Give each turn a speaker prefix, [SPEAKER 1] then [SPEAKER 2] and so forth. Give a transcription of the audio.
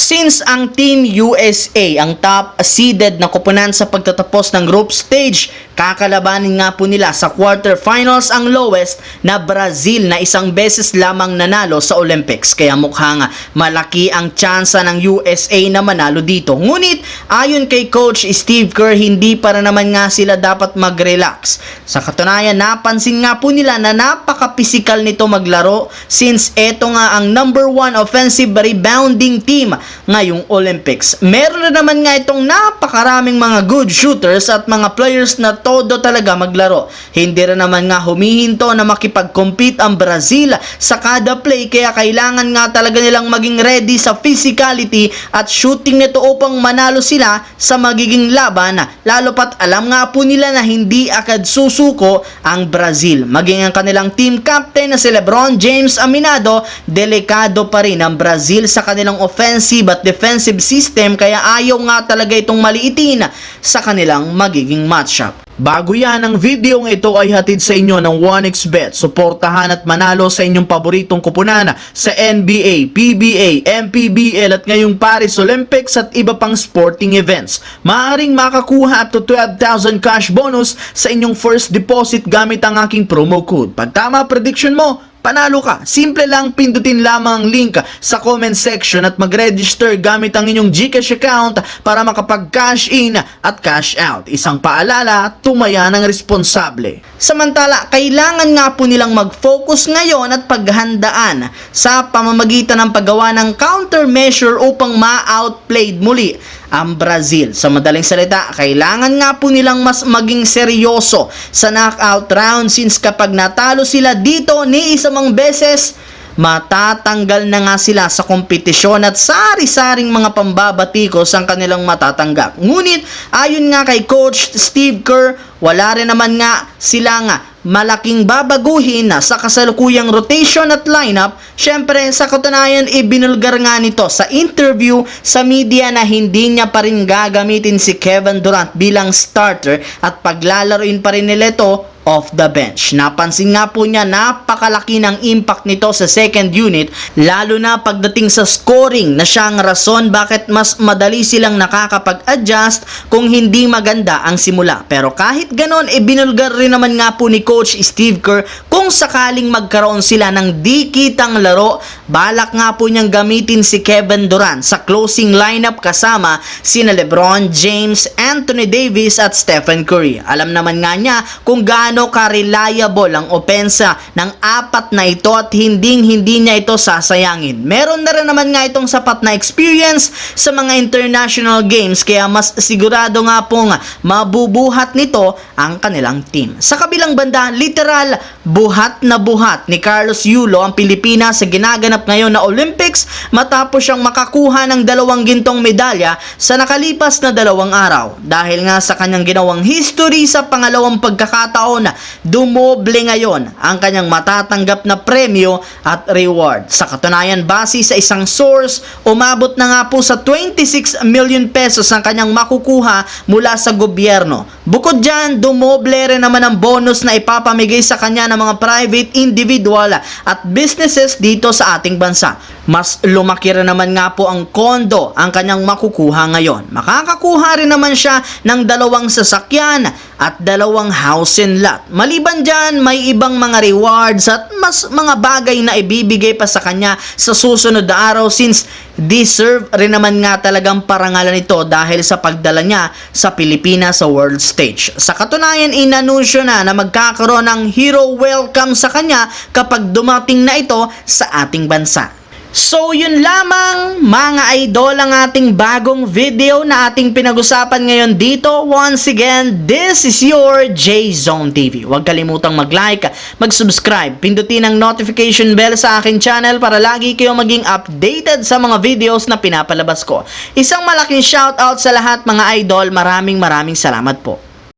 [SPEAKER 1] Since ang Team USA ang top seeded na koponan sa pagtatapos ng group stage, kakalabanin nga po nila sa quarterfinals ang lowest na Brazil na isang beses lamang nanalo sa Olympics. Kaya mukhang malaki ang tsansa ng USA na manalo dito. Ngunit ayon kay Coach Steve Kerr, hindi para naman nga sila dapat mag-relax. Sa katunayan, napansin nga po nila na napaka-physical nito maglaro since eto nga ang number 1 offensive rebounding team ngayong Olympics. Meron na naman nga itong napakaraming mga good shooters at mga players na todo talaga maglaro. Hindi rin naman nga humihinto na makipag-compete ang Brazil sa kada play, kaya kailangan nga talaga nilang maging ready sa physicality at shooting nito upang manalo sila sa magiging laban, lalo pat alam nga po nila na hindi agad susuko ang Brazil. Maging ang kanilang team captain na si LeBron James aminado, delikado pa rin ang Brazil sa kanilang offensive at defensive system, kaya ayaw nga talaga itong maliitin sa kanilang magiging matchup. Bago yan, ang video ng ito ay hatid sa inyo ng 1xBet. Suportahan at manalo sa inyong paboritong kupunan sa NBA, PBA, MPBL at ngayong Paris Olympics at iba pang sporting events. Maaaring makakuha up to 12,000 cash bonus sa inyong first deposit gamit ang aking promo code. Pag tama prediction mo, panalo ka. Simple lang, pindutin lamang ang link sa comment section at mag-register gamit ang inyong GCash account para makapag-cash in at cash out. Isang paalala, tumaya ng responsable. Samantala, kailangan nga po nilang mag-focus ngayon at paghandaan sa pamamagitan ng paggawa ng countermeasure upang ma-outplayed muli ang Brazil. Sa madaling salita, kailangan nga po nilang mas maging seryoso sa knockout round since kapag natalo sila dito ni isang beses, matatanggal na nga sila sa kompetisyon at sari-saring mga pambabatikos ang kanilang matatanggap. Ngunit ayon nga kay Coach Steve Kerr, wala rin naman nga sila nga malaking babaguhin na sa kasalukuyang rotation at lineup. Syempre, sa katunayan, ibinulgar nga nito sa interview sa media na hindi niya pa rin gagamitin si Kevin Durant bilang starter at paglalaroin pa rin nila ito off the bench. Napansin nga po niya napakalaki ng impact nito sa second unit, lalo na pagdating sa scoring na siyang rason bakit mas madali silang nakakapag-adjust kung hindi maganda ang simula. Pero kahit ganon, ibinulgar rin naman nga po ni Coach Steve Kerr kung sakaling magkaroon sila ng dikitang laro, balak nga po niyang gamitin si Kevin Durant sa closing lineup kasama sina LeBron James, Anthony Davis at Stephen Curry. Alam naman nga niya kung gaano ka-reliable ang opensa ng apat na ito at hindi niya ito sasayangin. Meron na rin naman nga itong sapat na experience sa mga international games, kaya mas sigurado nga pong mabubuhat nito ang kanilang team. Sa kabilang banda, literal buhat na buhat ni Carlos Yulo ang Pilipinas sa ginaganap ngayon na Olympics matapos siyang makakuha ng 2 gintong medalya sa nakalipas na 2 araw. Dahil nga sa kanyang ginawang history sa pangalawang pagkakataon, dumoble ngayon ang kanyang matatanggap na premyo at reward. Sa katunayan, base sa isang source, umabot na nga po sa 26 million pesos ang kanyang makukuha mula sa gobyerno. Bukod dyan, dumoble rin naman ang bonus na ipapamigay sa kanya ng mga private individual at businesses dito sa ating bansa. Mas lumaki rin naman nga po ang kondo ang kanyang makukuha ngayon. Makakakuha rin naman siya ng 2 sasakyan at 2 house and lot. Maliban dyan, may ibang mga rewards at mas mga bagay na ibibigay pa sa kanya sa susunod na araw since deserve rin naman nga talagang parangalan ito dahil sa pagdala niya sa Pilipinas sa world stage. Sa katunayan, inanunsyo na magkakaroon ng hero welcome sa kanya kapag dumating na ito sa ating bansa. So yun lamang mga idol ang ating bagong video na ating pinag-usapan ngayon dito. Once again, this is your J-Zone TV. Huwag kalimutang mag-like, mag-subscribe, pindutin ang notification bell sa aking channel para lagi kayong maging updated sa mga videos na pinapalabas ko. Isang malaking shoutout sa lahat mga idol. Maraming salamat po.